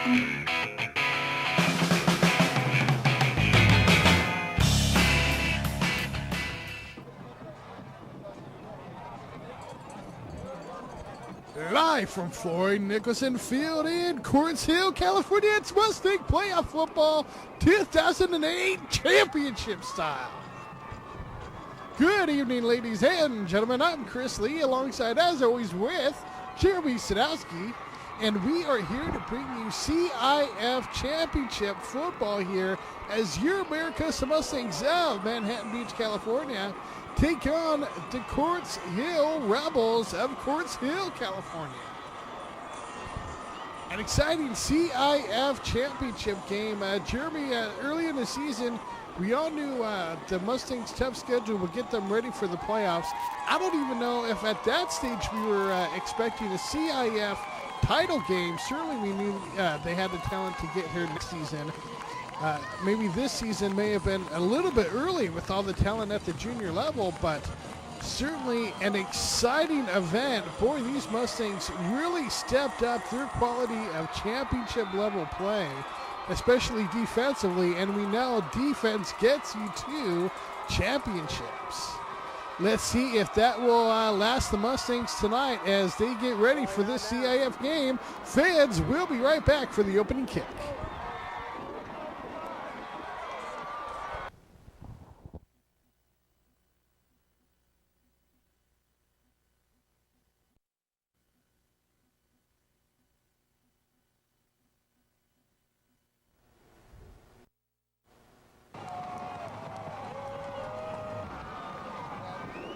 Live from Floyd Nicholson Field in Quartz Hill, California, it's Mustang Playoff Football 2008 Championship style. Good evening, ladies and gentlemen. I'm Chris Lee, alongside, as always, with Jeremy Sadowski, and we are here to bring you CIF Championship football here as your America's Mustangs of Manhattan Beach, California, take on the Quartz Hill Rebels of Quartz Hill, California. An exciting CIF championship game. Jeremy, early in the season, we all knew the Mustangs' tough schedule would get them ready for the playoffs. I don't even know if at that stage we were expecting a CIF title game. Certainly we knew they had the talent to get here next season. Maybe this season may have been a little bit early with all the talent at the junior level, but certainly an exciting event. Boy, these Mustangs really stepped up their quality of championship level play, especially defensively, and we know defense gets you to championships. Let's see if that will last the Mustangs tonight as they get ready for this CIF game. Fans will be right back for the opening kick.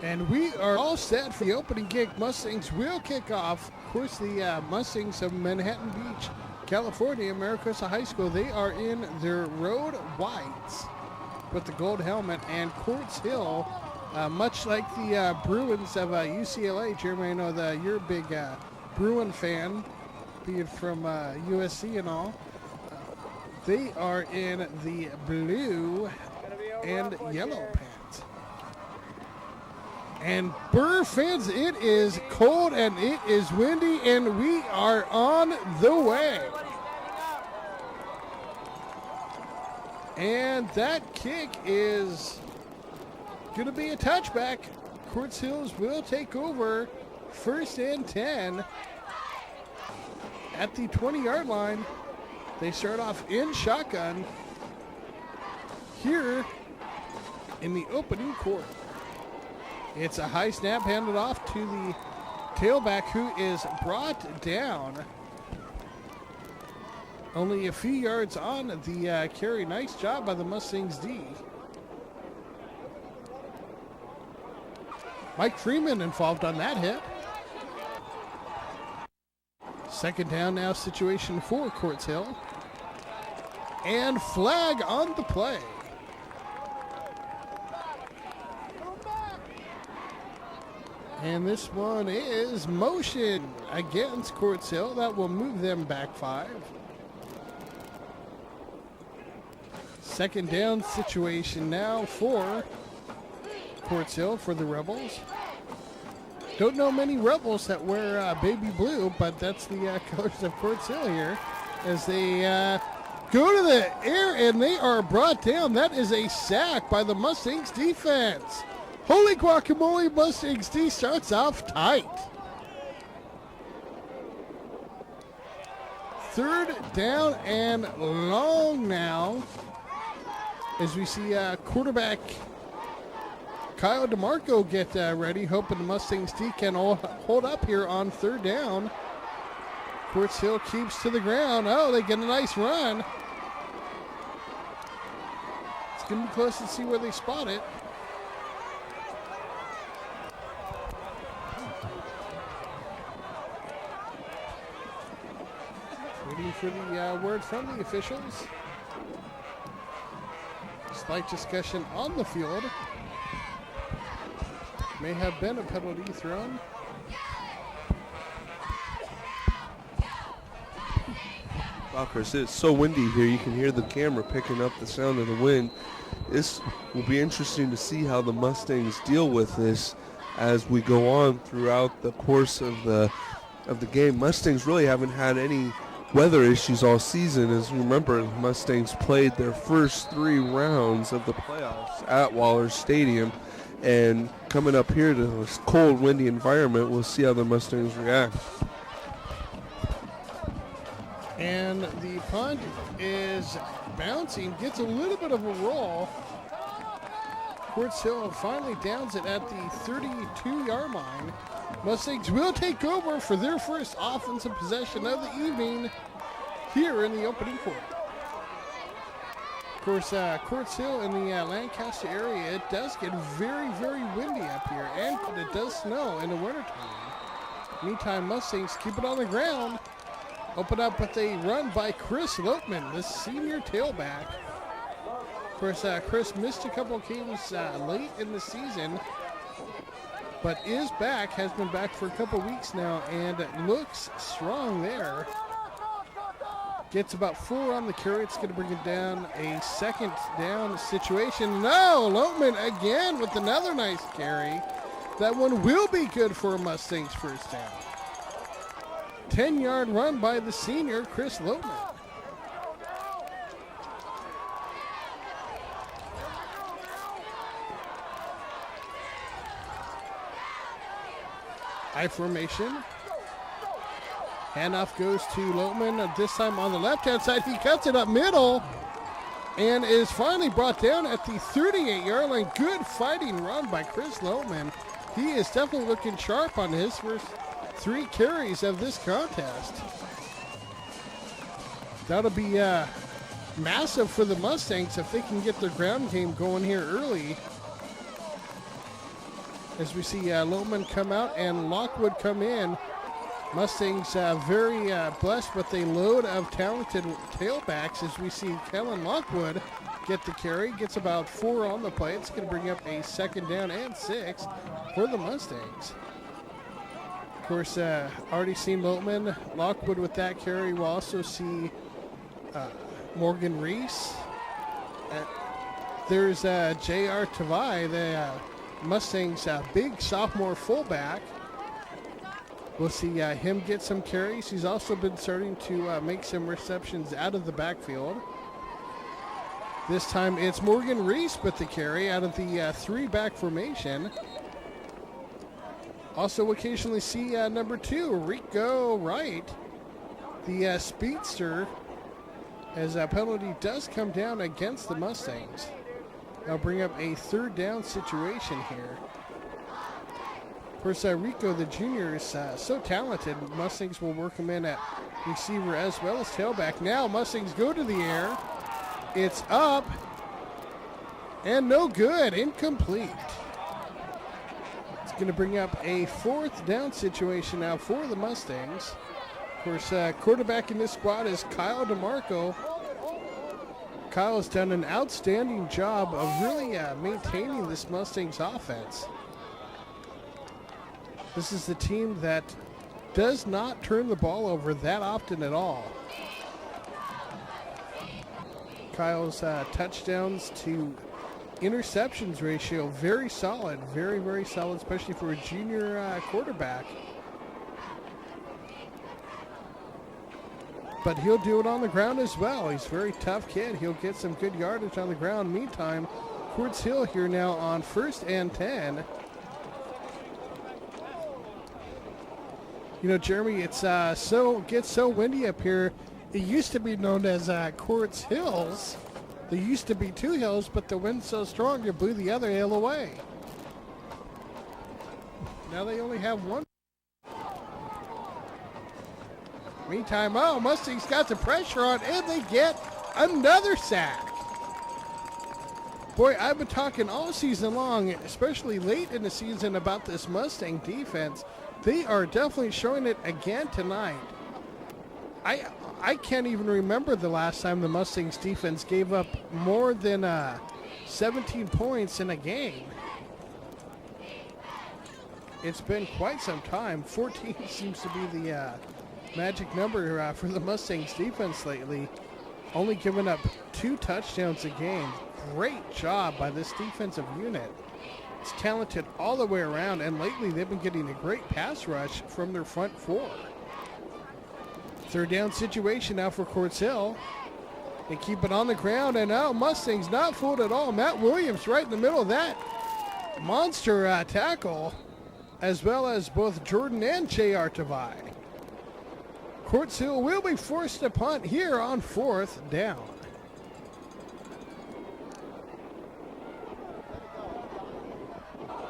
And we are all set for the opening kick. Mustangs will kick off. Of course, the Mustangs of Manhattan Beach, California, Maricopa High School, they are in their road whites with the gold helmet. And Quartz Hill, much like the Bruins of UCLA, Jeremy, I know that you're a big Bruin fan, being from USC and all. They are in the blue and yellow pants. And Burr fans, it is cold and it is windy, and we are on the way. And that kick is going to be a touchback. Quartz Hills will take over, 1st and 10 at the 20-yard line. They start off in shotgun here in the opening quarter. It's a high snap handed off to the tailback, who is brought down only a few yards on the carry. Nice job by the Mustangs D. Mike Freeman involved on that hit. 2nd down now situation for Quartz Hill. And flag on the play. And this one is motion against Quartz Hill. That will move them back 5. 2nd down situation now for Quartz Hill for the Rebels. Don't know many Rebels that wear baby blue, but that's the colors of Quartz Hill here as they go to the air, and they are brought down. That is a sack by the Mustangs defense. Holy guacamole, Mustangs D starts off tight. 3rd down and long now as we see quarterback Kyle DeMarco get ready, hoping the Mustangs D can hold up here on 3rd down. Quartz Hill keeps to the ground. Oh, they get a nice run. It's going to be close to see where they spot it. Waiting for the word from the officials. Slight discussion on the field. May have been a penalty thrown. Wow, Chris, it's so windy here. You can hear the camera picking up the sound of the wind. This will be interesting to see how the Mustangs deal with this as we go on throughout the course of the game. Mustangs really haven't had any weather issues all season. As you remember, the Mustangs played their first 3 rounds of the playoffs at Waller Stadium. And coming up here to this cold, windy environment, we'll see how the Mustangs react. And the punt is bouncing, gets a little bit of a roll. Quartz Hill finally downs it at the 32-yard line. Mustangs will take over for their first offensive possession of the evening here in the opening quarter. Of course, Quartz Hill in the Lancaster area, it does get very, very windy up here, and it does snow in the wintertime. Meantime, Mustangs keep it on the ground. Open up with a run by Chris Lopman, the senior tailback. Of course, Chris missed a couple of games late in the season, but is back, has been back for a couple weeks now, and looks strong there. Gets about 4 on the carry. It's going to bring it down a second down situation. No, Lopman again with another nice carry. That one will be good for a Mustangs first down. 10-yard run by the senior, Chris Lopman. I formation. Handoff goes to Lopman, this time on the left-hand side. He cuts it up middle and is finally brought down at the 38-yard line. Good fighting run by Chris Lopman. He is definitely looking sharp on his first 3 carries of this contest. That'll be massive for the Mustangs if they can get their ground game going here early. As we see Lopman come out and Lockwood come in. Mustangs very blessed with a load of talented tailbacks as we see Kellen Lockwood get the carry. Gets about 4 on the play. It's going to bring up a second down and 6 for the Mustangs. Of course, already seen Lopman. Lockwood with that carry. We'll also see Morgan Reese. There's J.R. Tavai, the Mustangs' big sophomore fullback. We'll see him get some carries. He's also been starting to make some receptions out of the backfield. This time it's Morgan Reese with the carry out of the 3-back formation. Also occasionally see number 2, Rico Wright, the speedster, as a penalty does come down against the Mustangs. They'll bring up a 3rd down situation here. Of course, Rico, the junior, is so talented. Mustangs will work him in at receiver as well as tailback. Now Mustangs go to the air. It's up. And no good. Incomplete. It's going to bring up a 4th down situation now for the Mustangs. Of course, quarterback in this squad is Kyle DeMarco. Kyle has done an outstanding job of really maintaining this Mustangs offense. This is the team that does not turn the ball over that often at all. Kyle's touchdowns to interceptions ratio, very solid, very, very solid, especially for a junior quarterback. But he'll do it on the ground as well. He's a very tough kid. He'll get some good yardage on the ground. Meantime, Quartz Hill here now on 1st and 10. You know, Jeremy, it's gets so windy up here. It used to be known as Quartz Hills. There used to be 2 hills, but the wind's so strong it blew the other hill away. Now they only have 1. Meantime, Mustangs got the pressure on, and they get another sack. Boy, I've been talking all season long, especially late in the season, about this Mustang defense. They are definitely showing it again tonight. I can't even remember the last time the Mustangs defense gave up more than 17 points in a game. It's been quite some time. 14 seems to be the magic number for the Mustangs defense lately. Only giving up 2 touchdowns a game. Great job by this defensive unit. It's talented all the way around, and lately they've been getting a great pass rush from their front 4. Third down situation now for Quartz Hill. They keep it on the ground, and now Mustangs not fooled at all. Matt Williams right in the middle of that monster tackle, as well as both Jordan and J.R. Tavai. Quartz Hill will be forced to punt here on 4th down.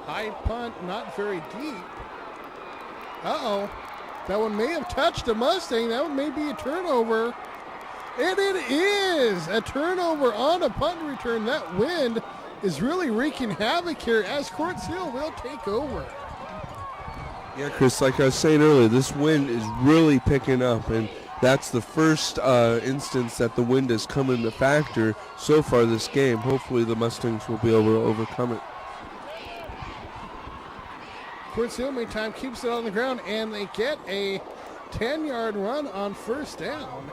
High punt, not very deep. Uh-oh. That one may have touched a Mustang. That one may be a turnover. And it is a turnover on a punt return. That wind is really wreaking havoc here as Quartz Hill will take over. Yeah, Chris, like I was saying earlier, this wind is really picking up, and that's the first instance that the wind has come into factor so far this game. Hopefully the Mustangs will be able to overcome it. Quartz Hill, meantime, keeps it on the ground, and they get a 10-yard run on 1st down.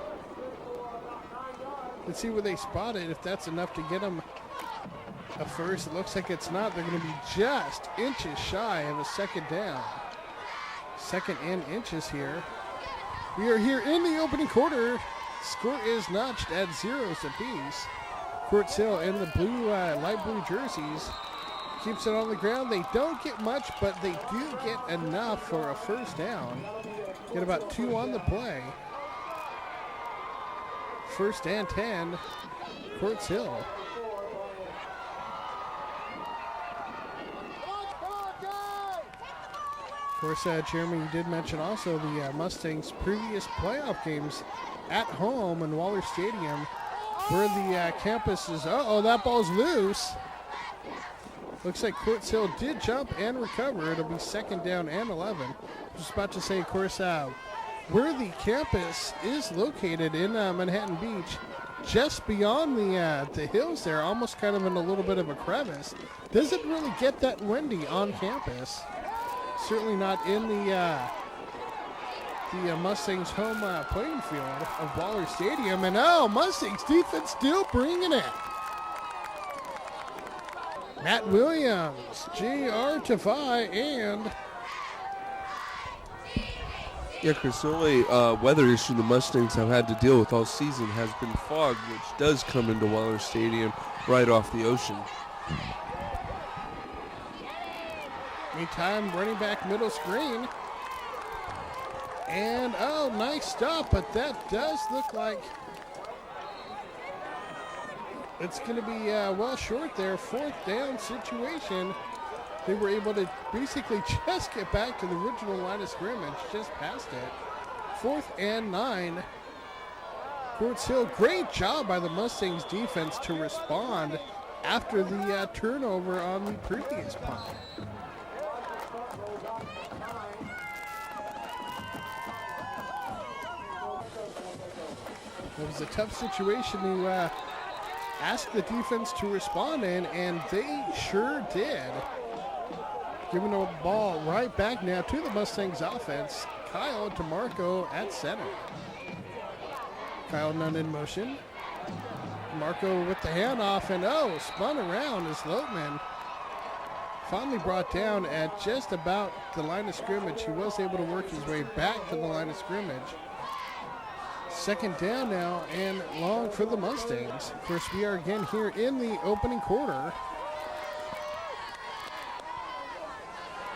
Let's see where they spot it, if that's enough to get them a first. It looks like it's not. They're going to be just inches shy of a 2nd down. 2nd and inches here. We are here in the opening quarter. Score is notched at 0s apiece. Quartz Hill in the blue, light blue jerseys keeps it on the ground. They don't get much, but they do get enough for a 1st down. Get about 2 on the play. 1st and 10, Quartz Hill. Of course, Jeremy, you did mention also the Mustangs' previous playoff games at home in Waller Stadium, where the campus is, that ball's loose. Looks like Quartz Hill did jump and recover. It'll be 2nd down and 11. I was about to say, of course, where the campus is located in Manhattan Beach, just beyond the hills there, almost kind of in a little bit of a crevice. Doesn't really get that windy on campus. Certainly not in the Mustangs home playing field of Waller Stadium. And Mustangs defense still bringing it. Matt Williams, J.R. Tafai, and Yeah, Chris, the only weather issue the Mustangs have had to deal with all season has been fog, which does come into Waller Stadium right off the ocean. Meantime, running back middle screen. And, nice stop, but that does look like it's going to be well short there. 4th down situation. They were able to basically just get back to the original line of scrimmage, just past it. 4th and 9. Quartz Hill, great job by the Mustangs defense to respond after the turnover on the previous punt. It was a tough situation to ask the defense to respond in, and they sure did. Giving the ball right back now to the Mustangs offense. Kyle DeMarco at center. Kyle Nunn in motion. DeMarco with the handoff, and spun around as Loatman finally brought down at just about the line of scrimmage. He was able to work his way back to the line of scrimmage. 2nd down now and long for the Mustangs. Of course, we are again here in the opening quarter.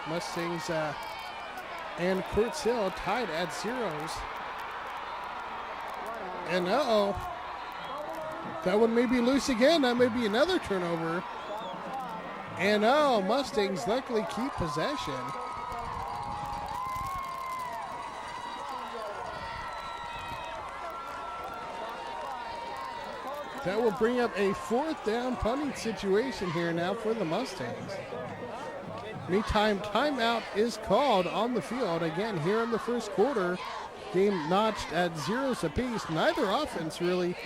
Mustangs and Quartz Hill tied at 0s. And that one may be loose again. That may be another turnover. And Mustangs luckily keep possession. That will bring up a 4th down punting situation here now for the Mustangs. Meantime, timeout is called on the field. Again, here in the first quarter, game notched at 0s apiece. Neither offense really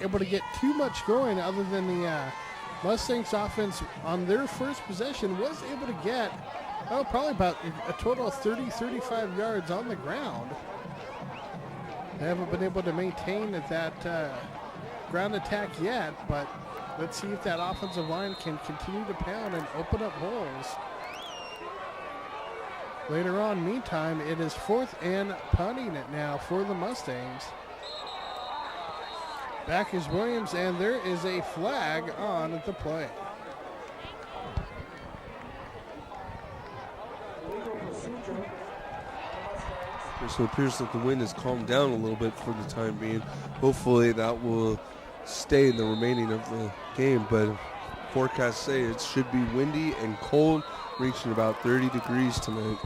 able to get too much going, other than the Mustangs offense on their first possession was able to get, probably about a total of 30-35 yards on the ground. They haven't been able to maintain that ground attack yet, but let's see if that offensive line can continue to pound and open up holes. Later on, meantime, it is 4th and punting it now for the Mustangs. Back is Williams, and there is a flag on the play. So it appears that the wind has calmed down a little bit for the time being. Hopefully that will stay in the remaining of the game, but forecasts say it should be windy and cold, reaching about 30 degrees tonight.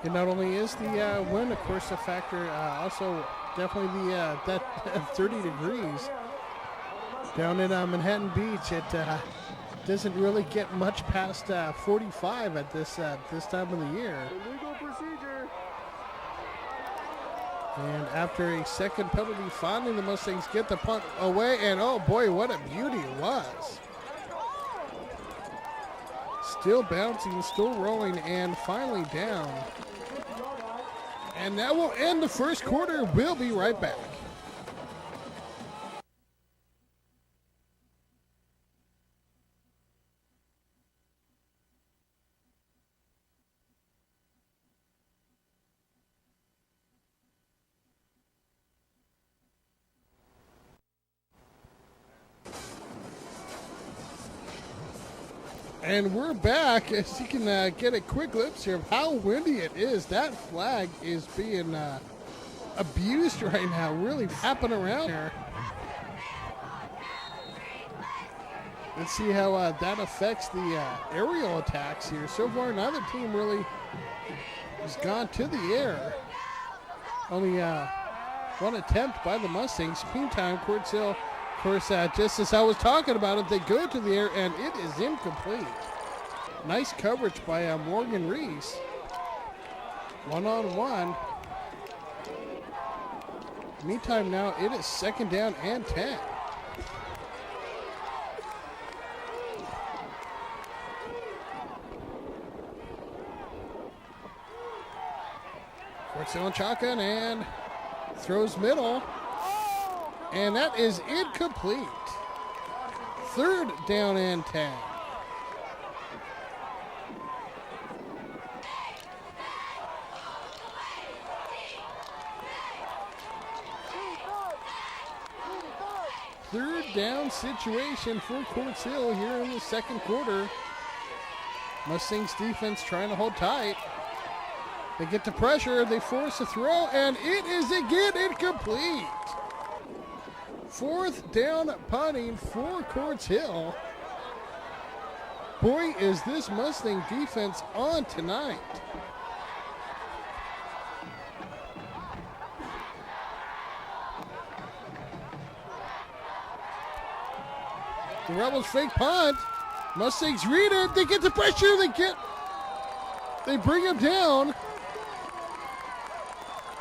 And not only is the wind, of course, a factor, also definitely the that 30 degrees down in Manhattan Beach. It doesn't really get much past 45 at this time of the year. Illegal procedure. And after a second penalty, finally the Mustangs get the punt away, and oh boy, what a beauty it was. Still bouncing, still rolling, and finally down. And that will end the first quarter. We'll be right back. And we're back, as you can get a quick glimpse here of how windy it is. That flag is being abused right now, really tapping around here. Let's see how that affects the aerial attacks here. So far, neither team really has gone to the air. Only one attempt by the Mustangs. Meantime, Quartz Hill, of course, just as I was talking about it, they go to the air, and it is incomplete. Nice coverage by Morgan Reese. One-on-one. Meantime, now it is 2nd down and 10. Quartz Hill on shotgun and throws middle. And that is incomplete. 3rd down and 10. Third down situation for Quartz Hill here in the second quarter. Mustangs defense trying to hold tight. They get the pressure, they force a throw, and it is again incomplete. 4th down punting for Quartz Hill. Boy, is this Mustang defense on tonight. The Rebels fake punt. Mustangs read it. They get the pressure. They bring him down.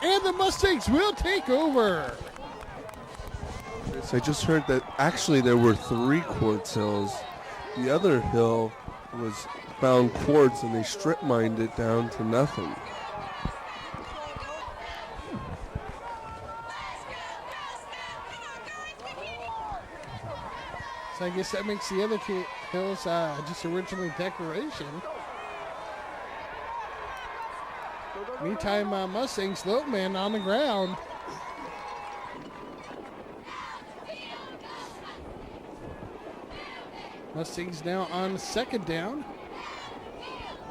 And the Mustangs will take over. So I just heard that actually there were 3 Quartz Hills. The other hill was found quartz and they strip mined it down to nothing. So I guess that makes the other 2 hills just originally decoration. Meantime, Mustangs, Lopeman on the ground. Mustangs now on 2nd down.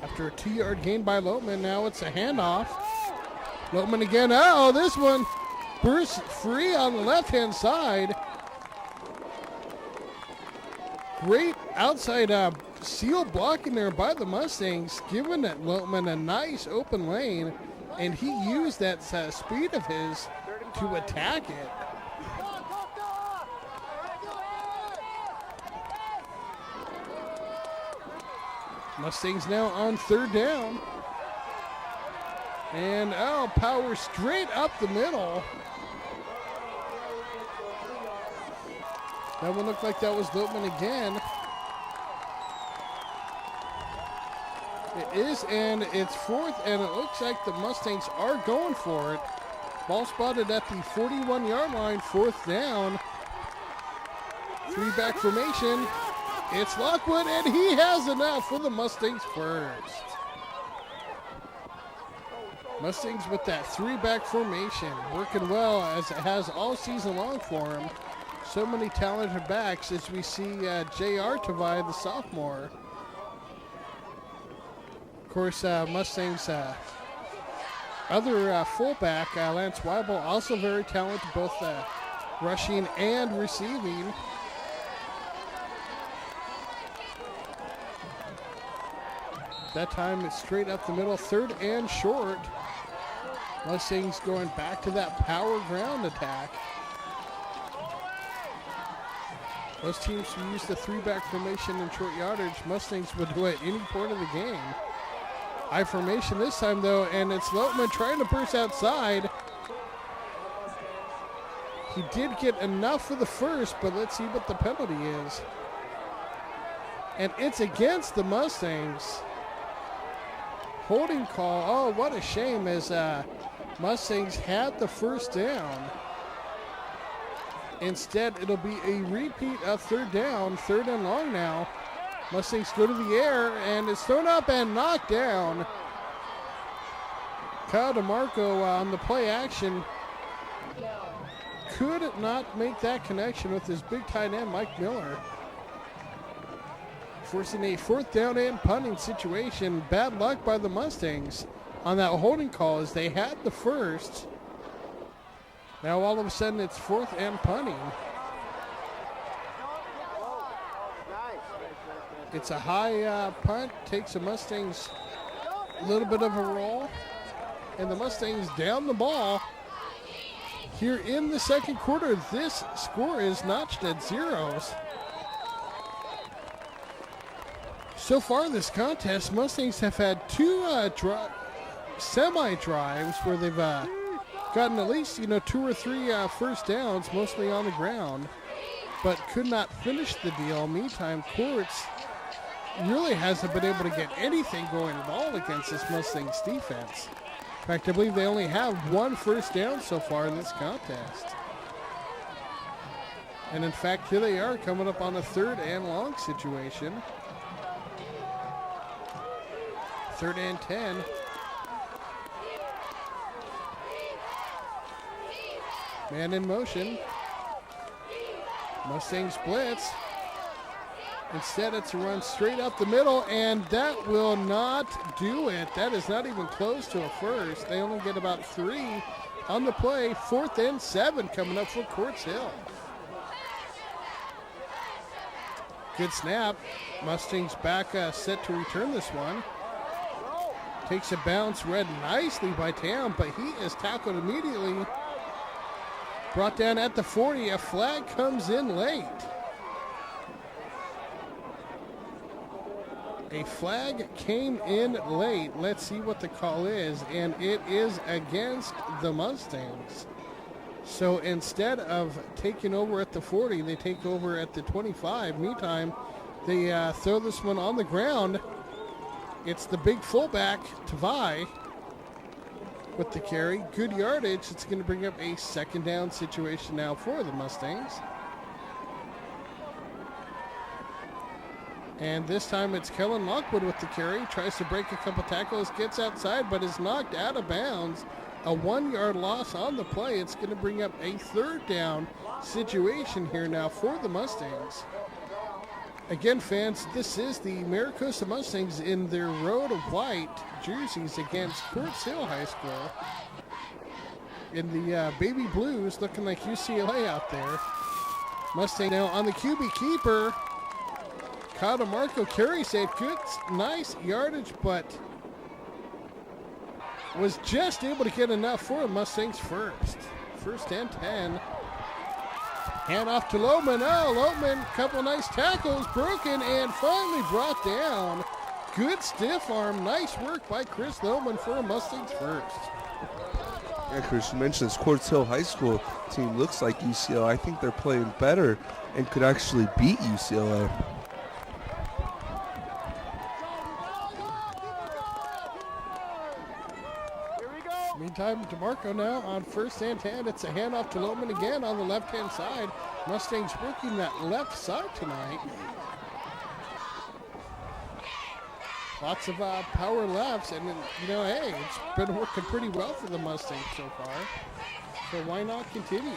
After a 2-yard gain by Lopeman, now it's a handoff. Lopeman again. Oh, this one bursts free on the left-hand side. Great outside seal blocking there by the Mustangs, giving that Lopeman a nice open lane, and he used that speed of his to attack it. Mustangs now on 3rd down. And power straight up the middle. That one looked like that was Lopeman again. It is, and it's 4th, and it looks like the Mustangs are going for it. Ball spotted at the 41-yard line, 4th down. 3-back formation. It's Lockwood, and he has enough for the Mustangs first. Mustangs with that three-back formation, working well as it has all season long for him. So many talented backs as we see J.R. Tavai, the sophomore. Of course, Mustangs other fullback, Lance Weibel, also very talented, both rushing and receiving. That time it's straight up the middle, third and short. Mustangs going back to that power ground attack. Those teams who use the three-back formation in short yardage, Mustangs would do at any point of the game. High formation this time, though, and it's Lotman trying to burst outside. He did get enough for the first, but let's see what the penalty is. And it's against the Mustangs. Holding call. Oh, what a shame, as Mustangs had the first down. Instead, it'll be a repeat of third down, third and long now. Mustangs go to the air, and it's thrown up and knocked down. Kyle DeMarco on the play action could not make that connection with his big tight end, Mike Miller. Forcing a fourth down and punting situation. Bad luck by the Mustangs on that holding call as they had the first. Now all of a sudden it's fourth and punting. It's a high punt, takes the Mustangs a little bit of a roll, and the Mustangs down the ball. Here in the second quarter, this score is notched at zeros. So far this contest, Mustangs have had two semi-drives where they've gotten at least, 2 or 3 first downs, mostly on the ground, but could not finish the deal. Meantime, Quartz really hasn't been able to get anything going at all against this Mustangs defense. In fact, I believe they only have 1 first down so far in this contest. And in fact, here they are coming up on a third and long situation. Third and 10. Man in motion. Mustangs blitz. Instead, it's a run straight up the middle, and that will not do it. That is not even close to a first. They only get about 3 on the play. 4th and 7 coming up for Quartz Hill. Good snap. Mustangs back set to return this one. Takes a bounce, read nicely by Tam, but he is tackled immediately. Brought down at the 40. A flag comes in late. A flag came in late. Let's see what the call is, and it is against the Mustangs. So instead of taking over at the 40, they take over at the 25. Meantime, they throw this one on the ground. It's the big fullback, Tavai, with the carry. Good yardage. It's going to bring up a second down situation now for the Mustangs. And this time it's Kellen Lockwood with the carry. Tries to break a couple tackles, gets outside, but is knocked out of bounds. A 1-yard loss on the play. It's going to bring up a third down situation here now for the Mustangs. Again, fans, this is the Maricosta Mustangs in their road white jerseys against Quartz Hill High School. In the baby blues, looking like UCLA out there. Mustang now on the QB keeper. Kyle DeMarco carries it. Good, nice yardage, but was just able to get enough for Mustangs first. First and 10. Hand off to Lotman. Oh, Lotman, couple nice tackles, broken and finally brought down. Good stiff arm. Nice work by Chris Lotman for a Mustangs first. Yeah, Chris, you mentioned this Quartz Hill High School team looks like UCLA. I think they're playing better and could actually beat UCLA. Meantime, DeMarco now on first and 10. It's a handoff to Lotman again on the left-hand side. Mustangs working that left side tonight. Lots of power lefts, and hey, it's been working pretty well for the Mustangs so far. So why not continue?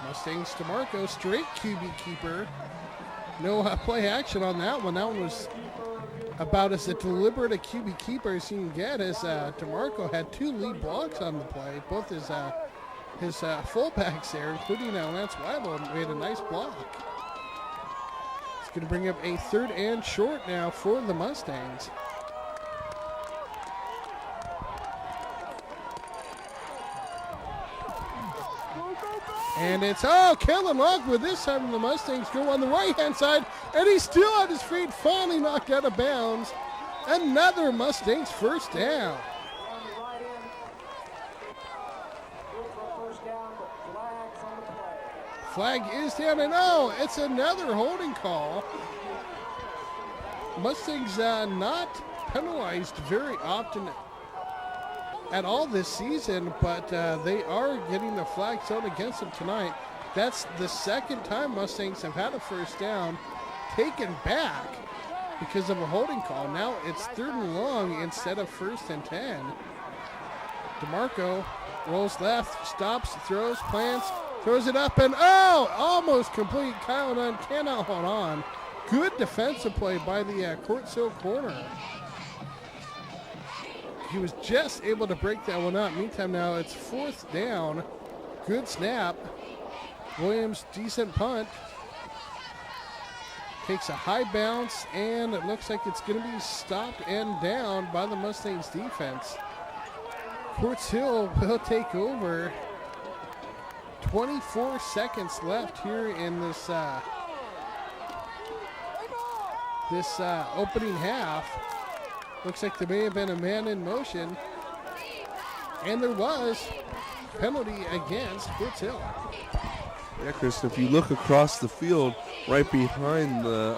Mustangs DeMarco, straight QB keeper. No play action on that one. That one was about as deliberate a QB keeper as you can get, as DeMarco had 2 lead blocks on the play. Both his fullbacks there, including Lance Weibel, made a nice block. It's going to bring up a 3rd and short now for the Mustangs. And it's, Kellen Lockwood this time. The Mustangs go on the right-hand side, and he's still on his feet, finally knocked out of bounds. Another Mustangs first down. Flag is down, and it's another holding call. Mustangs not penalized very often at all this season, but they are getting the flag thrown against them tonight. That's the 2nd time Mustangs have had a first down taken back because of a holding call. Now it's 3rd and long instead of 1st and 10. DeMarco rolls left, stops, throws, plants, throws it up, and almost complete. Kyle Dunn cannot hold on. Good defensive play by the Quartz Hill corner. He was just able to break that one up. Meantime, now it's 4th down. Good snap. Williams, decent punt. Takes a high bounce, and it looks like it's going to be stopped and down by the Mustangs defense. Quartz Hill will take over. 24 seconds left here in this opening half. Looks like there may have been a man in motion, and there was. Penalty against Quartz Hill. Yeah, Chris, if you look across the field, right behind the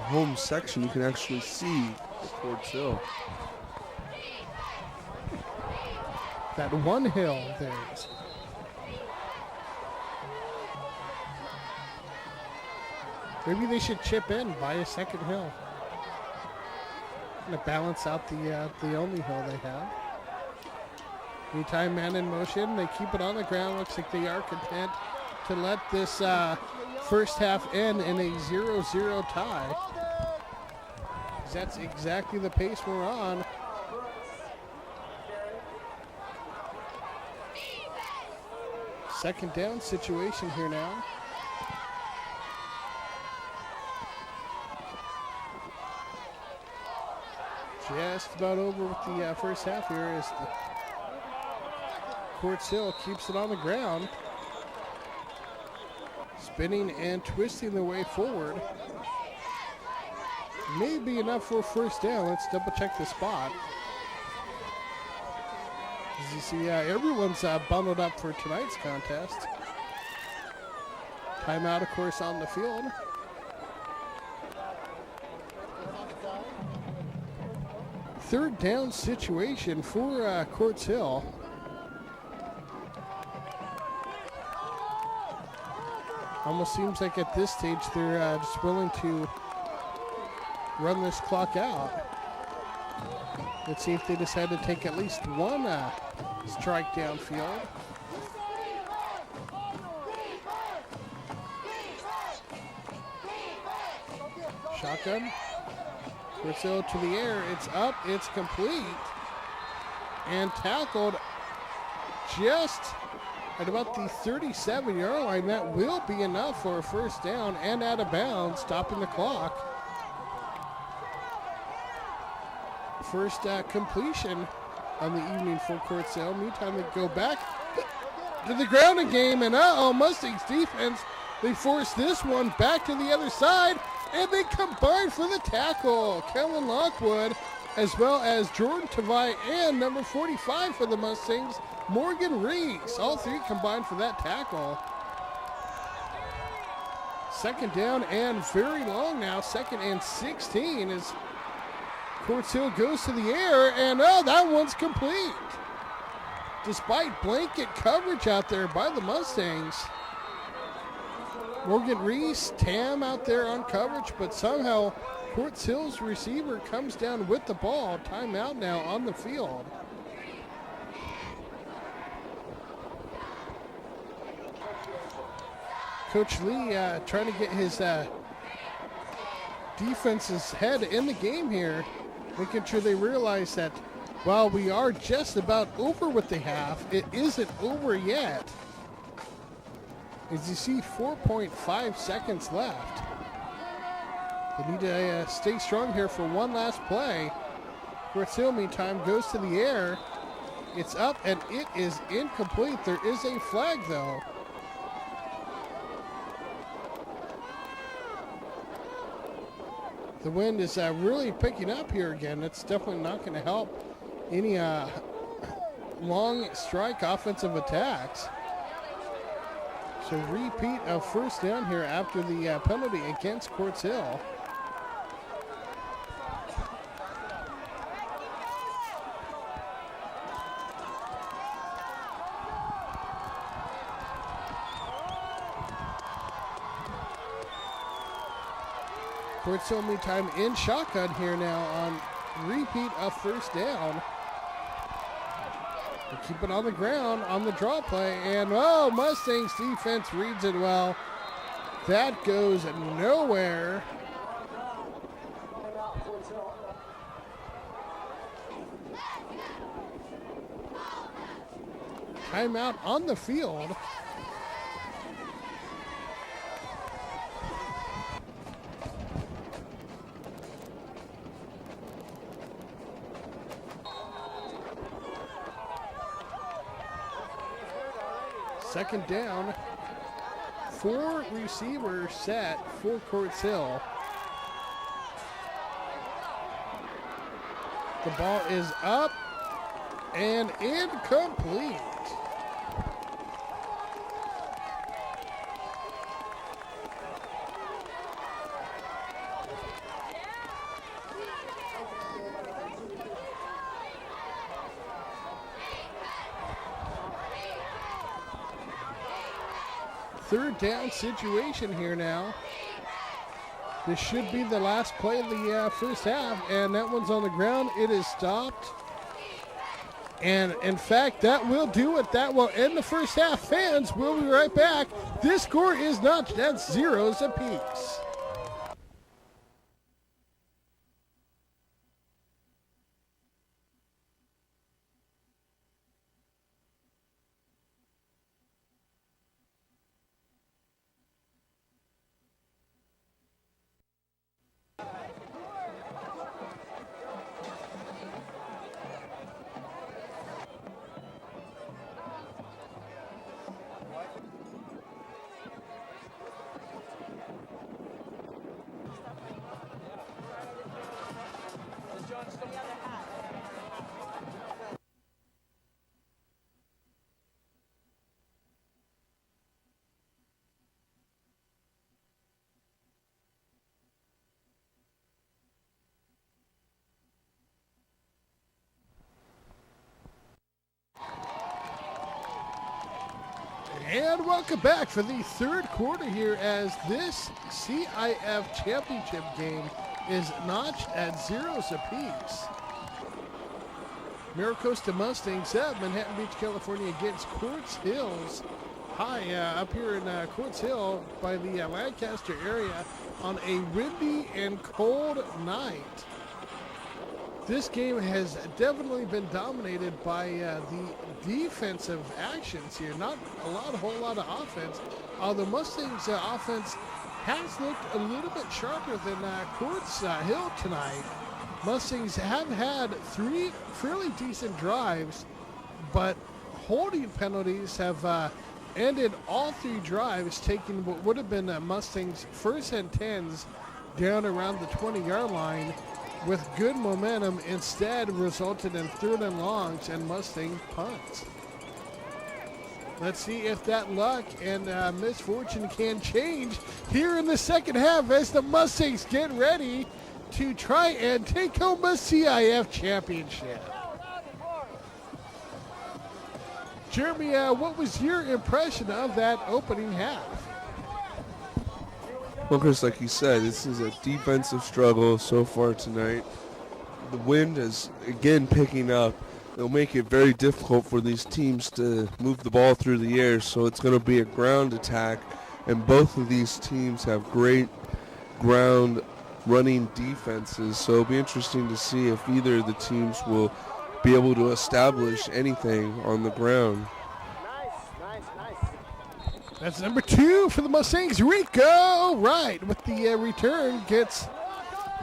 home section, you can actually see Quartz Hill. That one hill there is. Maybe they should chip in, buy a 2nd hill. To balance out the only hill they have. Anytime man in motion, they keep it on the ground. Looks like they are content to let this first half end in a 0-0 tie. That's exactly the pace we're on. Second down situation here now. Just about over with the first half here as the Quartz Hill keeps it on the ground. Spinning and twisting their way forward. May be enough for a first down. Let's double check the spot. As you see, everyone's bundled up for tonight's contest. Timeout, of course, on the field. Third down situation for Quartz Hill. Almost seems like at this stage they're just willing to run this clock out. Let's see if they decide to take at least one strike downfield. Shotgun. Quartz Hill to the air. It's up. It's complete. And tackled just at about the 37-yard line. That will be enough for a first down and out of bounds, stopping the clock. First completion on the evening for Quartz Hill. Meantime, they go back to the grounding game, and Mustangs defense, they force this one back to the other side, and they combine for the tackle. Kellen Lockwood, as well as Jordan Tavai and number 45 for the Mustangs, Morgan Reese. All three combined for that tackle. Second down and very long now. 2nd and 16 as Quartz Hill goes to the air, and that one's complete. Despite blanket coverage out there by the Mustangs. Morgan Reese, Tam out there on coverage, but somehow Quartz Hill's receiver comes down with the ball. Timeout now on the field. Coach Lee trying to get his defense's head in the game here, making sure they realize that while we are just about over with the half, it isn't over yet. As you see, 4.5 seconds left. They need to stay strong here for one last play. Quartz Hill, meantime, goes to the air. It's up, and it is incomplete. There is a flag, though. The wind is really picking up here again. That's definitely not going to help any long strike offensive attacks. So repeat of first down here after the penalty against Quartz Hill. Quartz Hill, meantime, in shotgun here now on repeat of first down. They keep it on the ground on the draw play, and Mustangs defense reads it well. That goes nowhere. Timeout on the field. Second down, 4 receivers set for Quartz Hill. The ball is up and incomplete. Third down situation here now. This should be the last play of the first half, and that one's on the ground. It is stopped. And in fact, that will do it. That will end the first half. Fans, we'll be right back. This score is not, that's zeros apiece. And welcome back for the third quarter here as this CIF championship game is notched at zeros apiece. Maricosta Mustangs at Manhattan Beach, California against Quartz Hills High up here in Quartz Hill by the Lancaster area on a windy and cold night. This game has definitely been dominated by the defensive actions here. Not a whole lot of offense. The Mustangs' offense has looked a little bit sharper than Quartz Hill tonight. Mustangs have had 3 fairly decent drives, but holding penalties have ended all 3 drives, taking what would have been Mustangs' first and 10s down around the 20-yard line, with good momentum instead resulted in 3rd and longs and Mustang punts. Let's see if that luck and misfortune can change here in the second half as the Mustangs get ready to try and take home the CIF championship. Jeremy, what was your impression of that opening half? Well, Chris, like you said, this is a defensive struggle so far tonight. The wind is, again, picking up. It'll make it very difficult for these teams to move the ball through the air, so it's going to be a ground attack, and both of these teams have great ground running defenses, so it'll be interesting to see if either of the teams will be able to establish anything on the ground. That's number 2 for the Mustangs. Rico Wright with the return. Gets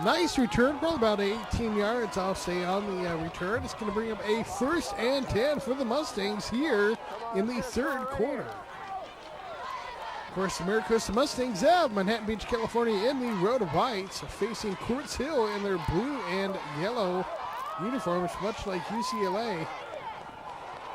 nice return, probably about 18 yards, I'll say, on the return. It's going to bring up a 1st and 10 for the Mustangs here in the 3rd quarter. Of course, the Maricosta Mustangs of Manhattan Beach, California in the Road of Whites, facing Quartz Hill in their blue and yellow uniforms, much like UCLA.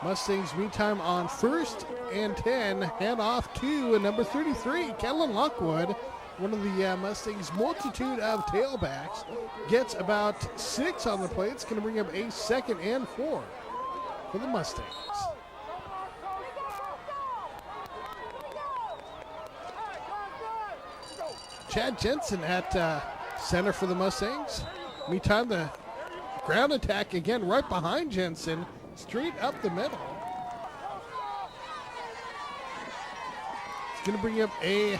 Mustangs, meantime, on 1st and 10, hand off to number 33, Kellen Lockwood, one of the Mustangs' multitude of tailbacks. Gets about 6 on the play. It's going to bring up a 2nd and 4 for the Mustangs. Chad Jensen at center for the Mustangs. Meantime, the ground attack again right behind Jensen, straight up the middle. It's going to bring up a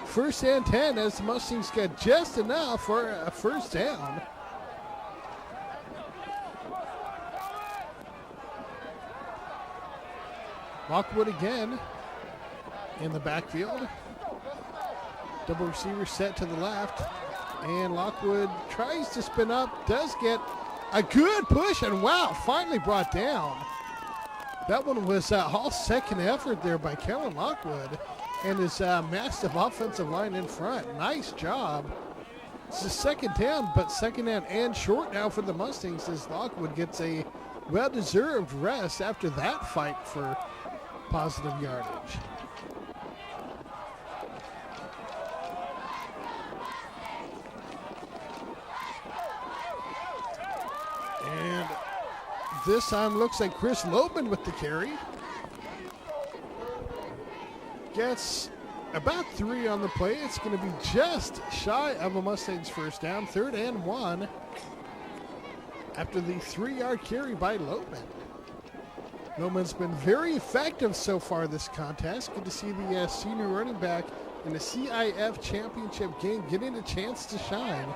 1st and 10 as the Mustangs get just enough for a 1st down. Lockwood again in the backfield. Double receiver set to the left. And Lockwood tries to spin up, does get a good push, and wow, finally brought down. That one was all second effort there by Kellen Lockwood and his massive offensive line in front. Nice job. It's a 2nd down, but 2nd down and short now for the Mustangs as Lockwood gets a well-deserved rest after that fight for positive yardage. And this time looks like Chris Loban with the carry. Gets about 3 on the play. It's going to be just shy of a Mustangs 1st down, 3rd and 1 after the 3-yard carry by Loban. Loban's been very effective so far this contest. Good to see the senior running back in the CIF championship game getting a chance to shine.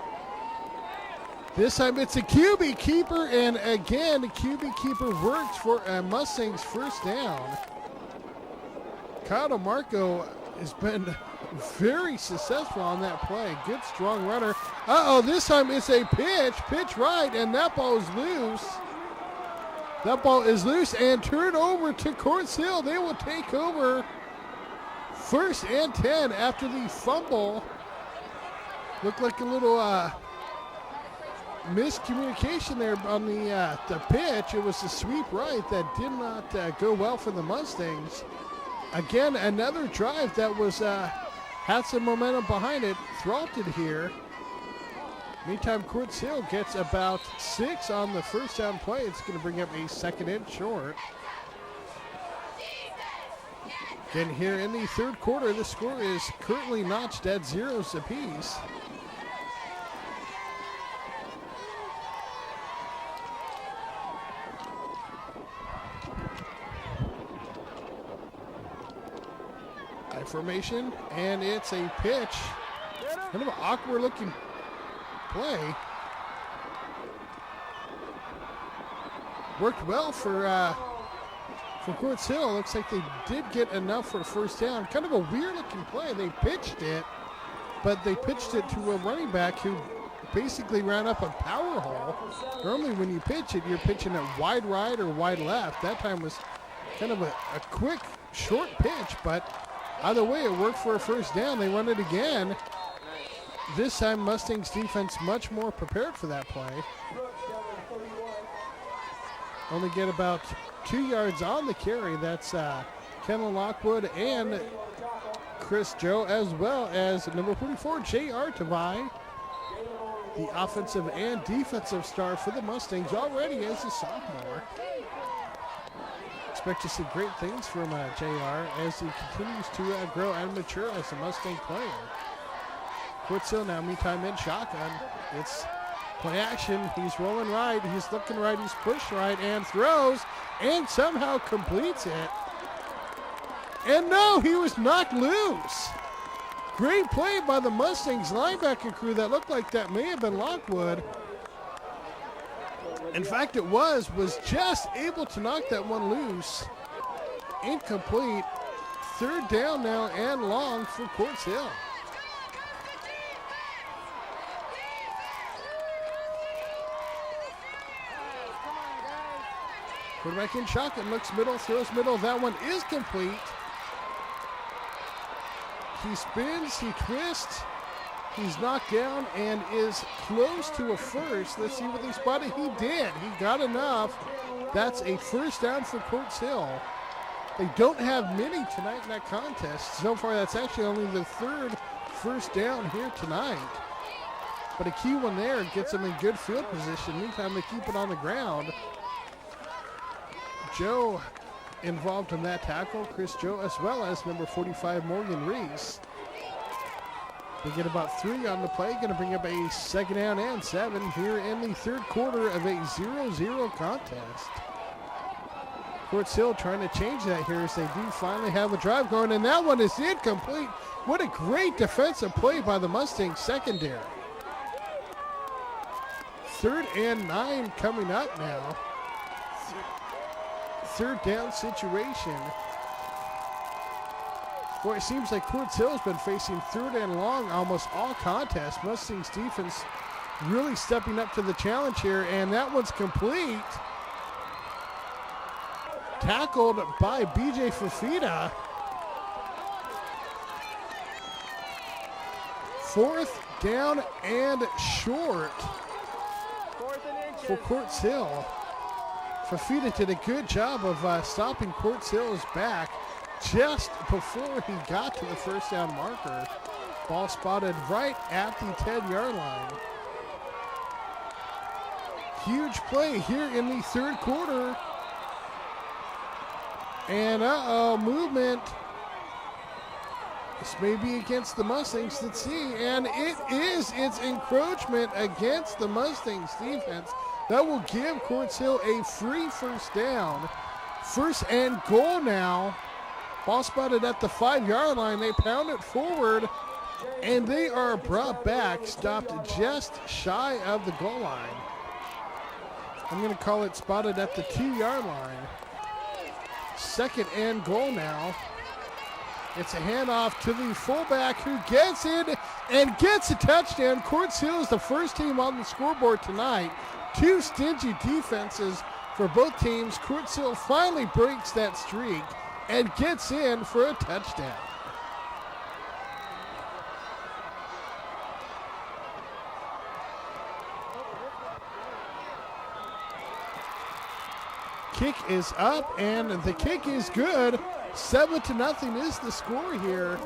This time it's a QB keeper, and again, the QB keeper works for a Mustangs 1st down. Kyle DeMarco has been very successful on that play. Good, strong runner. This time it's a pitch right, and that ball is loose. That ball is loose and turned over to Quartz Hill. They will take over 1st and 10 after the fumble. Looked like a little miscommunication there on the pitch. It was a sweep right that did not go well for the Mustangs. Again, another drive that was had some momentum behind it, throttled here. Meantime, Quartz Hill gets about 6 on the 1st down play. It's going to bring up a 2nd and short. Again, here in the 3rd quarter, the score is currently notched at 0s apiece. Formation, and it's a pitch. Kind of an awkward looking play. Worked well for Quartz Hill. Looks like they did get enough for a 1st down. Kind of a weird looking play. They pitched it, but they pitched it to a running back who basically ran up a power hole. Normally when you pitch it, you're pitching it wide right or wide left. That time was kind of a quick, short pitch, but either way, it worked for a 1st down. They run it again. This time, Mustangs defense much more prepared for that play. Only get about 2 yards on the carry. That's Kellen Lockwood and Chris Joe, as well as number 44, J.R. Tavai, the offensive and defensive star for the Mustangs already as a sophomore. Expect to see great things from JR as he continues to grow and mature as a Mustang player. Quartz Hill now, meantime, in shotgun. It's play action. He's rolling right. He's looking right. He's pushed right and throws and somehow completes it. And no, he was knocked loose. Great play by the Mustangs linebacker crew. That looked like that may have been Lockwood. In fact, it was just able to knock that one loose. Incomplete. Third down now and long for Quartz Hill. Quarterback in shotgun, looks middle, throws middle. That one is complete. He spins, he twists, he's knocked down and is close to a first. Let's see what they spotted. He did. He got enough. That's a first down for Quartz Hill. They don't have many tonight in that contest. So far, that's actually only the third first down here tonight. But a key one there gets them in good field position. Meantime, they keep it on the ground. Joe involved in that tackle, Chris Joe, as well as number 45, Morgan Reese. They get about 3 on the play, going to bring up a second down and 7 here in the third quarter of a 0-0 contest. Quartz Hill trying to change that here as they do finally have a drive going, and that one is incomplete. What a great defensive play by the Mustangs secondary. 3rd and 9 coming up now. Third down situation. Boy, it seems like Quartz Hill's been facing 3rd and long almost all contests. Mustangs defense really stepping up to the challenge here, and that one's complete. Tackled by BJ Fafita. 4th down and short for Quartz Hill. Fafita did a good job of stopping Quartz Hill's back just before he got to the first down marker. Ball spotted right at the 10-yard line. Huge play here in the third quarter. And movement. This may be against the Mustangs. Let's see. And it is. It's encroachment against the Mustangs defense. That will give Quartz Hill a free first down. 1st and goal now. Ball spotted at the 5-yard line. They pound it forward, and they are brought back, stopped just shy of the goal line. I'm going to call it spotted at the 2-yard line. 2nd and goal now. It's a handoff to the fullback who gets it and gets a touchdown. Quartz Hill is the first team on the scoreboard tonight. 2 stingy defenses for both teams. Quartz Hill finally breaks that streak and gets in for a touchdown. Kick is up and the kick is good. 7-0 is the score here.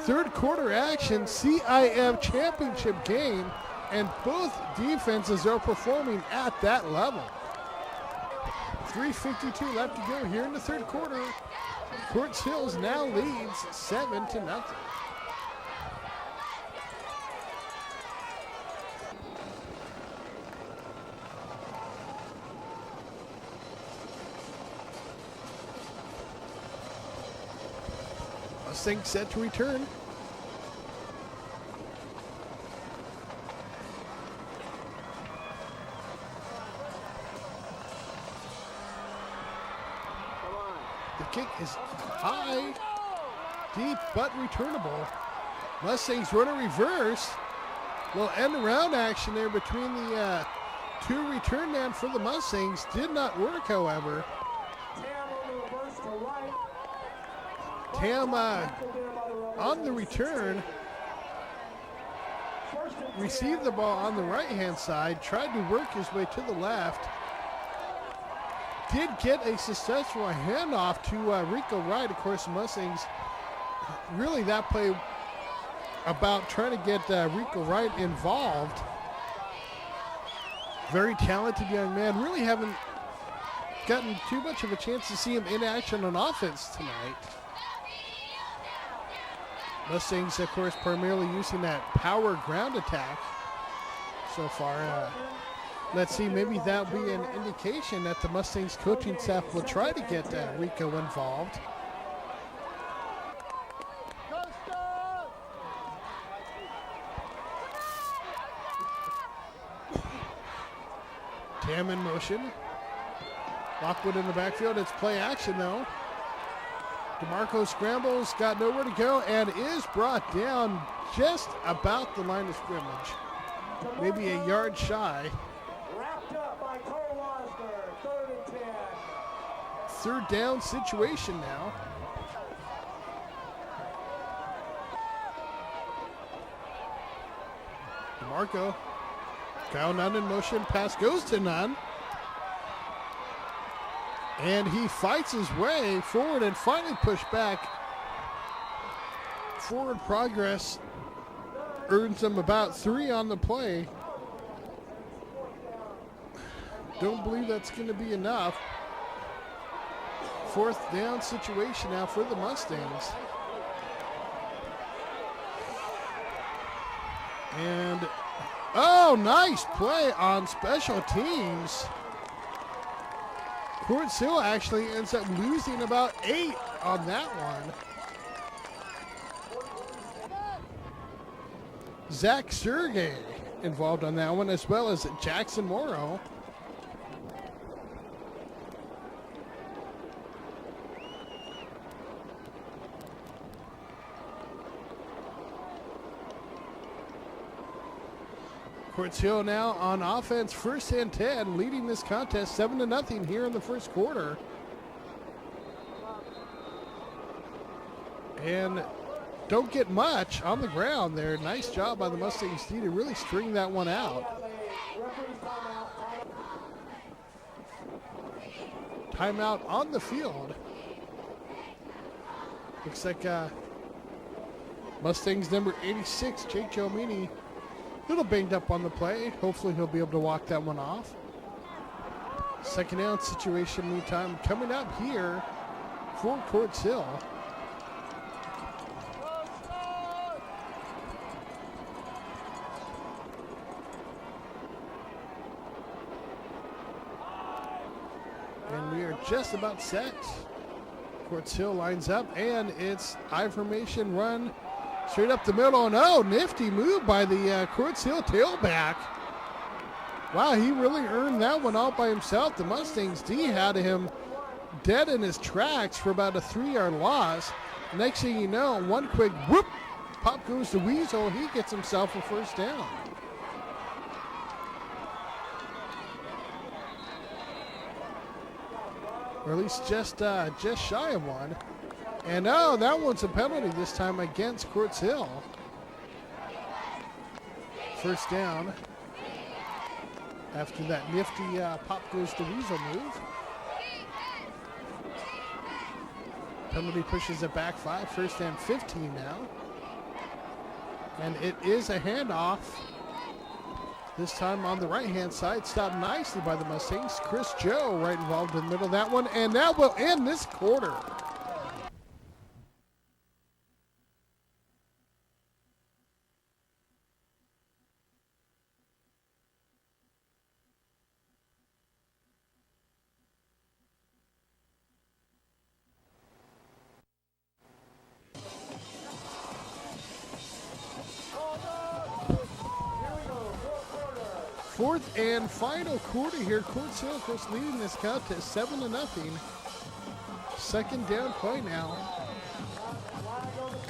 Third quarter action, CIF championship game, and both defenses are performing at that level. 3:52 left to go here in the third quarter. Quartz Hills now leads 7-0. Mustangs set to return. The kick is high, deep, but returnable. Mustangs run a reverse. Little end around action there between the 2 return men for the Mustangs. Did not work, however. Tam on the return received the ball on the right-hand side, tried to work his way to the left. Did get a successful handoff to Rico Wright. Of course, the Mustangs, really that play about trying to get Rico Wright involved. Very talented young man. Really haven't gotten too much of a chance to see him in action on offense tonight. Mustangs, of course, primarily using that power ground attack so far. Let's see, maybe that'll be an indication that the Mustangs coaching staff will try to get Rico involved. Tam in motion. Lockwood in the backfield. It's play action, though. DeMarco scrambles, got nowhere to go, and is brought down just about the line of scrimmage. Maybe a yard shy. Wrapped up by Cole Wasner, 3rd and 10. Third down situation now. DeMarco. Kyle Nunn in motion. Pass goes to Nunn. And he fights his way forward and finally pushed back. Forward progress earns him about 3 on the play. Don't believe that's going to be enough. 4th down situation now for the Mustangs. And, oh, nice play on special teams. Quartz Hill actually ends up losing about 8 on that one. Zach Sergey involved on that one, as well as Jackson Morrow. Quartz Hill now on offense, 1st and 10, leading this contest 7-0 here in the first quarter. And don't get much on the ground there. Nice job by the Mustangs D to really string that one out. Timeout on the field. Looks like Mustangs number 86, Jake Jomini, a little banged up on the play. Hopefully he'll be able to walk that one off. 2nd down situation meantime coming up here for Quartz Hill. And we are just about set. Quartz Hill lines up, and it's I formation run straight up the middle. And oh, nifty move by the Quartz Hill tailback. Wow, he really earned that one all by himself. The Mustangs D had him dead in his tracks for about a 3-yard loss. Next thing you know, one quick whoop, pop goes the Weasel. He gets himself a 1st down. Or at least just shy of one. And oh, that one's a penalty this time against Quartz Hill. 1st down. After that nifty pop goes the Weasel move. Penalty pushes it back 5. 1st and 15 now. And it is a handoff. This time on the right-hand side, stopped nicely by the Mustangs. Chris Joe right involved in the middle of that one, and that will end this quarter. Fourth and final quarter here. Quartz Hill, of course, leading this contest 7-0. 2nd down play now.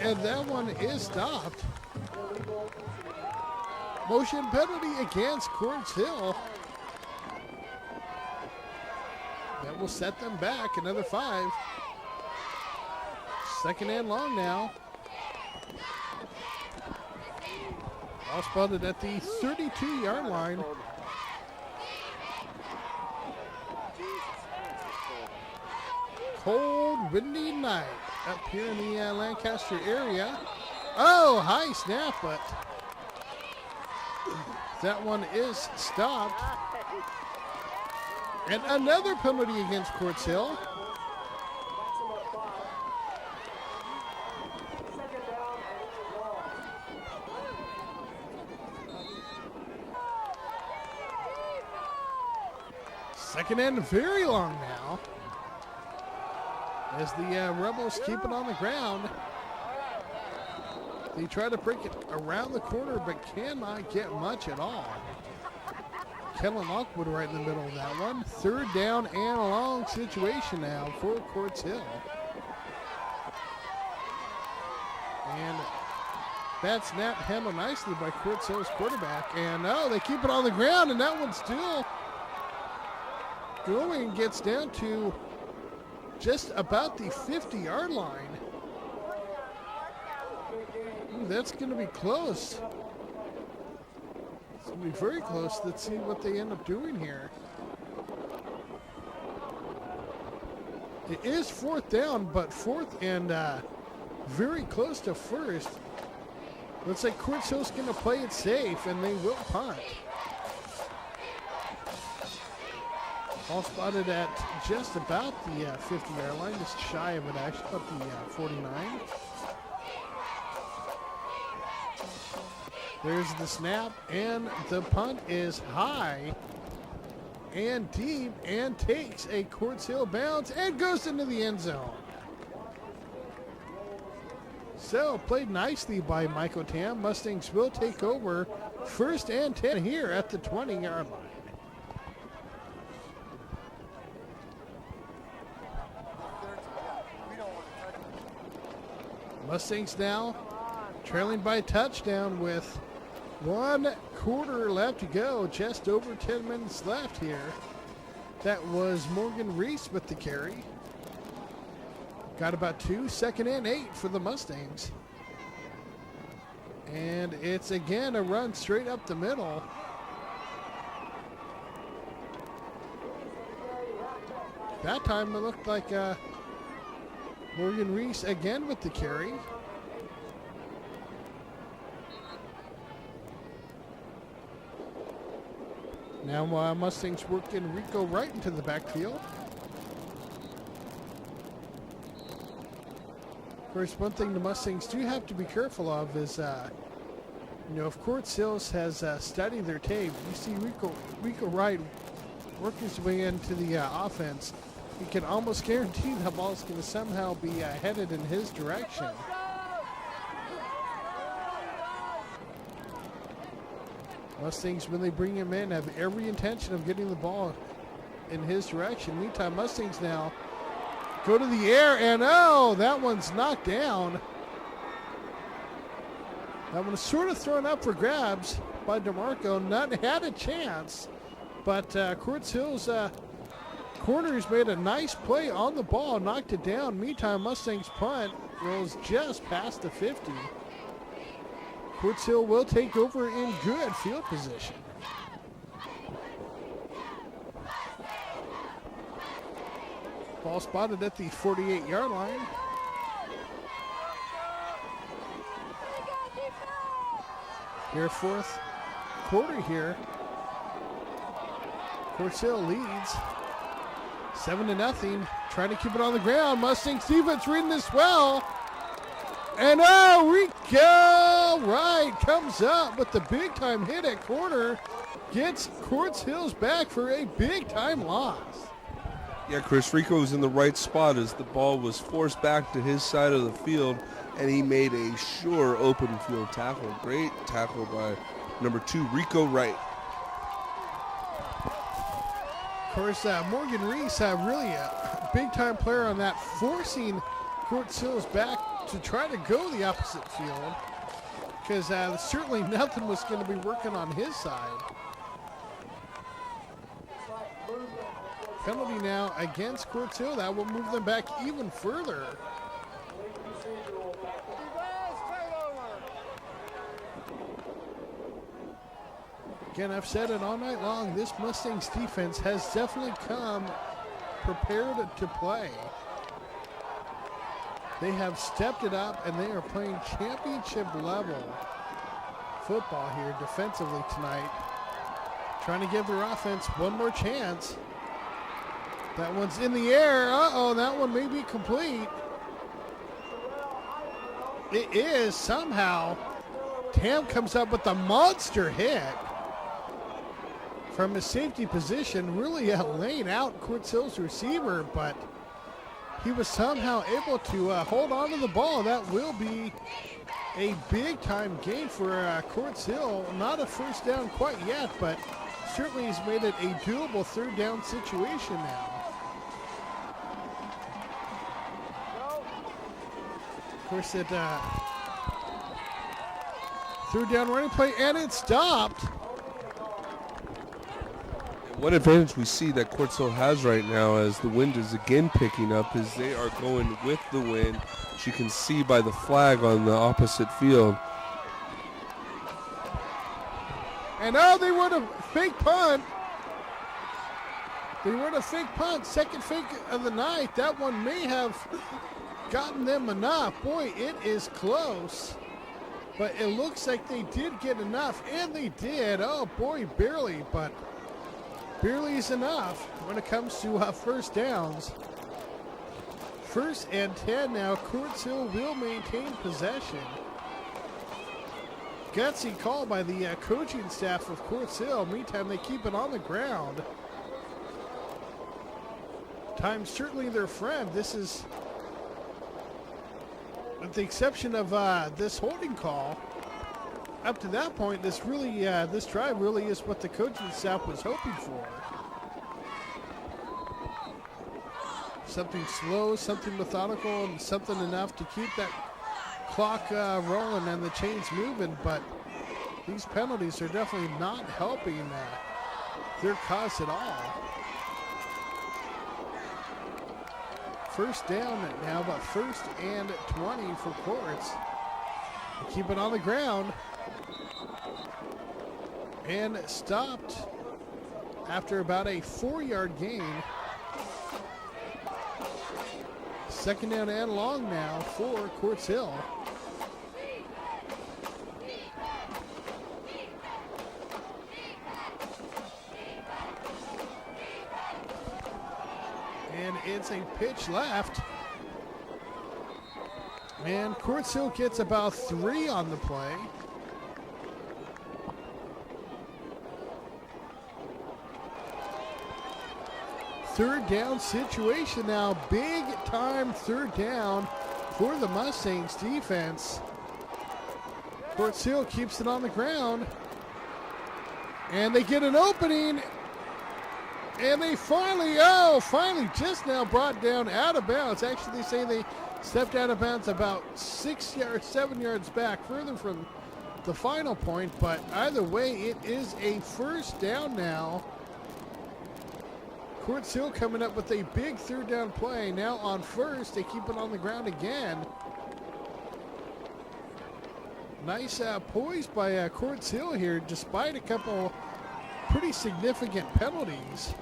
And that one is stopped. Motion penalty against Quartz Hill. That will set them back another 5. 2nd and long now. All spotted at the 32-yard line. Cold, windy night up here in the Lancaster area. Oh, high snap, but that one is stopped. And another penalty against Quartz Hill. Second and very long now. As the Rebels keep it on the ground. They try to break it around the corner, but cannot get much at all. Kellen Lockwood right in the middle of that one. Third down and a long situation now for Quartz Hill. And that snap handled nicely by Quartz Hill's quarterback. And no, they keep it on the ground, and that one's still going. Gets down to just about the 50-yard line. Ooh, that's going to be close. It's going to be very close. Let's see what they end up doing here. It is fourth down, but fourth and very close to first. Looks like Quartz Hill's going to play it safe, and they will punt. All spotted at just about the 50-yard line, just shy of it actually, about the 49. There's the snap, and the punt is high and deep and takes a Quartz Hill bounce and goes into the end zone. So played nicely by Michael Tam. Mustangs will take over first and 10 here at the 20-yard line. Mustangs now trailing by a touchdown with 1 quarter left to go. Just over 10 minutes left here. That was Morgan Reese with the carry. Got about 2, second and 8 for the Mustangs. And it's again a run straight up the middle. That time it looked like Morgan Reese again with the carry. Now Mustangs working Rico right into the backfield. Of course, one thing the Mustangs do have to be careful of is, if Quartz Hills has studied their tape, you see Rico Wright work his way into the offense. You can almost guarantee the ball's going to somehow be headed in his direction. Mustangs, when they bring him in, have every intention of getting the ball in his direction. Meantime, Mustangs now go to the air, and oh, that one's knocked down. That one is sort of thrown up for grabs by DeMarco. Not had a chance, but Quartz Hill's corners made a nice play on the ball, knocked it down. Meantime, Mustangs punt rolls just past the 50. Quartz Hill will take over in good field position. Ball spotted at the 48-yard line. Here, fourth quarter here. Quartz Hill leads 7-0. Trying to keep it on the ground. Mustangs defense reading this well. And Rico Wright comes up with the big-time hit at corner. Gets Quartz Hills back for a big-time loss. Yeah, Chris, Rico was in the right spot as the ball was forced back to his side of the field, and he made a sure open field tackle. Great tackle by number 2, Rico Wright. Of course, Morgan Reese, really a big-time player on that, forcing Quartz Hills back to try to go the opposite field, because certainly nothing was going to be working on his side. Penalty now against Quartz Hill. That will move them back even further. Again, I've said it all night long, this Mustangs defense has definitely come prepared to play. They have stepped it up, and they are playing championship level football here defensively tonight. Trying to give their offense one more chance. That one's in the air. Uh-oh, that one may be complete. It is somehow. Tam comes up with a monster hit. from his safety position, really laying out Quartz Hill's receiver, but he was somehow able to hold on to the ball. That will be a big-time gain for Quartz Hill. Not a first down quite yet, but certainly has made it a doable third down situation now. Of course, it third down running play, and it stopped. One advantage we see that Quartz Hill has right now as the wind is again picking up is they are going with the wind, which you can see by the flag on the opposite field. And oh, they were a fake punt. They were a fake punt, second fake of the night. That one may have gotten them enough. Boy, it is close. But it looks like they did get enough, and they did. Oh boy, barely, but barely is enough when it comes to first downs. 1st and 10 now. Quartz Hill will maintain possession. Gutsy call by the coaching staff of Quartz Hill. Meantime, they keep it on the ground. Time's certainly their friend. This is, with the exception of this holding call, up to that point, this drive really is what the coaching staff was hoping for. Something slow, something methodical, and something enough to keep that clock rolling and the chains moving. But these penalties are definitely not helping their cause at all. First down now, but 1st and 20 for Quartz. Keep it on the ground. And stopped after about a 4-yard gain. 2nd down and long now for Quartz Hill. And it's a pitch left. And Quartz Hill gets about 3 on the play. Third down situation now. Big time third down for the Mustangs defense. Quartz Hill keeps it on the ground. And they get an opening. And they finally just now brought down out of bounds. Actually, they say they stepped out of bounds about 6 yards, 7 yards back, further from the final point. But either way, it is a first down now. Quartz Hill coming up with a big third down play. Now on 1st, they keep it on the ground again. Nice poise by Quartz Hill here, despite a couple pretty significant penalties.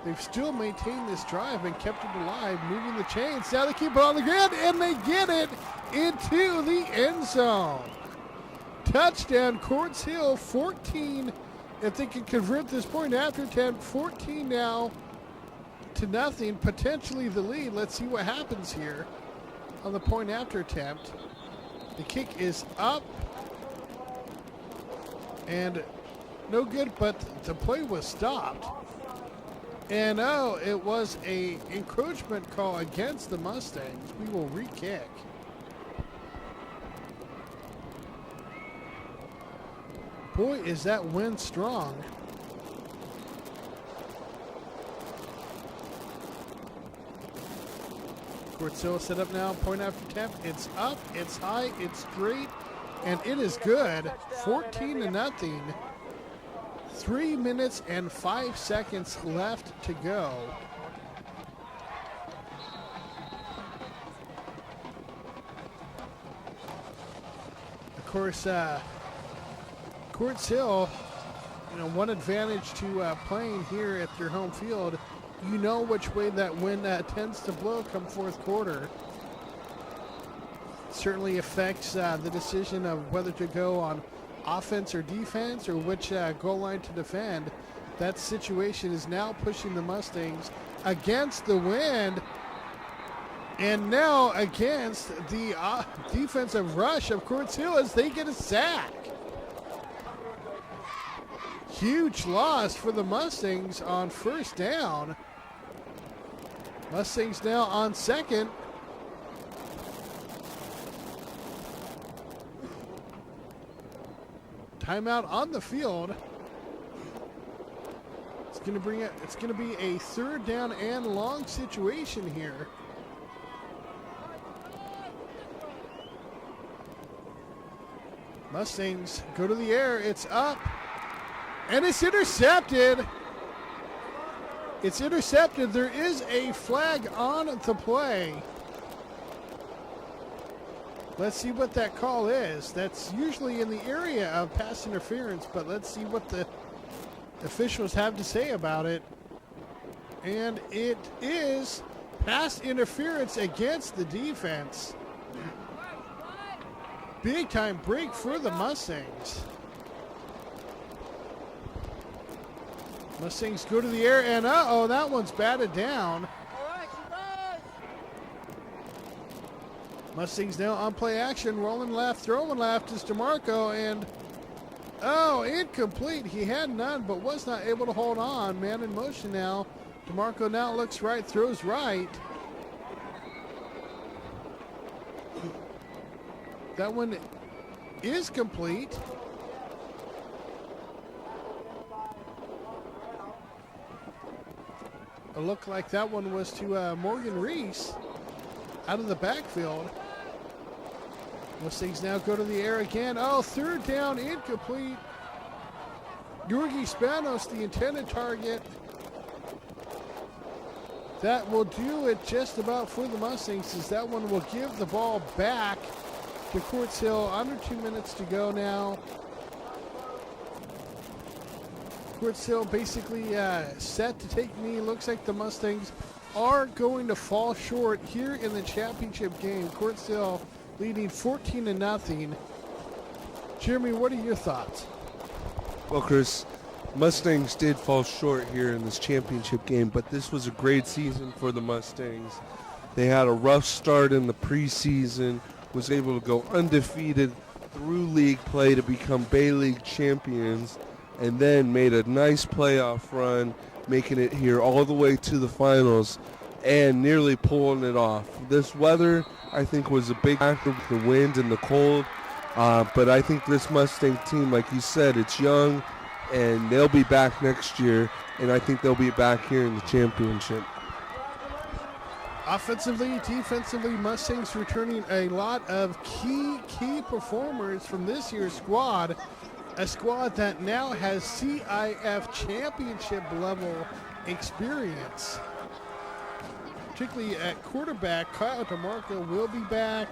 They've still maintained this drive and kept it alive, moving the chains. Now they keep it on the ground, and they get it into the end zone. Touchdown, Quartz Hill, 14. If they can convert this point after attempt, 14 now to nothing, potentially the lead. Let's see what happens here on the point after attempt. The kick is up and no good, but the play was stopped. And it was a encroachment call against the Mustangs. We will re-kick. Boy, is that wind strong. Quartz Hill set up now, point after attempt. It's up, it's high, it's straight, and it is good. 14-0. 3 minutes and 5 seconds left to go. Of course, Quartz Hill, one advantage to playing here at their home field, you know which way that wind tends to blow come fourth quarter. It certainly affects the decision of whether to go on offense or defense or which goal line to defend. That situation is now pushing the Mustangs against the wind and now against the defensive rush of Quartz Hill as they get a sack. Huge loss for the Mustangs on first down. Mustangs now on second. Timeout on the field. It's going to be a third down and long situation here. Mustangs go to the air. It's up. And it's intercepted. It's intercepted. There is a flag on the play. Let's see what that call is. That's usually in the area of pass interference, but let's see what the officials have to say about it. And it is pass interference against the defense. Big time break for the Mustangs. Mustangs go to the air, and uh-oh, that one's batted down. Mustangs now on play action, rolling left, throwing left is DeMarco, and oh, incomplete. He had none, but was not able to hold on. Man in motion now. DeMarco now looks right, throws right. That one is complete. It looked like that one was to Morgan Reese out of the backfield. Mustangs now go to the air again. Oh, third down, incomplete. Georgi Spanos, the intended target. That will do it just about for the Mustangs, as that one will give the ball back to Quartz Hill. Under 2 minutes to go now. Quartz Hill basically set to take knee. Looks like the Mustangs are going to fall short here in the championship game. Quartz Hill leading 14-0. Jeremy, what are your thoughts? Well, Chris, Mustangs did fall short here in this championship game, but this was a great season for the Mustangs. They had a rough start in the preseason, was able to go undefeated through league play to become Bay League champions, and then made a nice playoff run, making it here all the way to the finals and nearly pulling it off. This weather, I think, was a big factor with the wind and the cold, but I think this Mustang team, like you said, it's young, and they'll be back next year, and I think they'll be back here in the championship. Offensively, defensively, Mustangs returning a lot of key performers from this year's squad. A squad that now has CIF championship level experience. Particularly at quarterback, Kyle DeMarco will be back.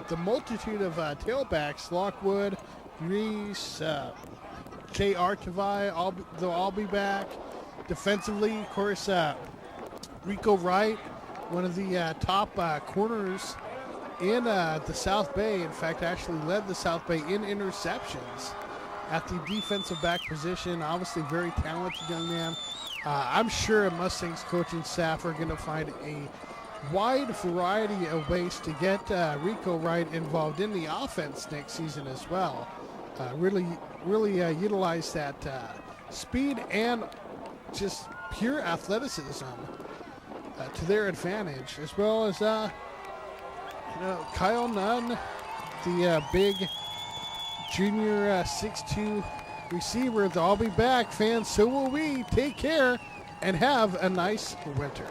The multitude of tailbacks, Lockwood, Reese, J.R. Tavai, they'll all be back. Defensively, of course, Rico Wright, one of the top corners in the South Bay. In fact, actually led the South Bay in interceptions at the defensive back position. Obviously, very talented young man. I'm sure Mustangs coaching staff are going to find a wide variety of ways to get Rico Wright involved in the offense next season as well. Really utilize that speed and just pure athleticism to their advantage, as well as Kyle Nunn, the big junior 6'2" receiver. They'll all be back, fans. So will we. Take care and have a nice winter.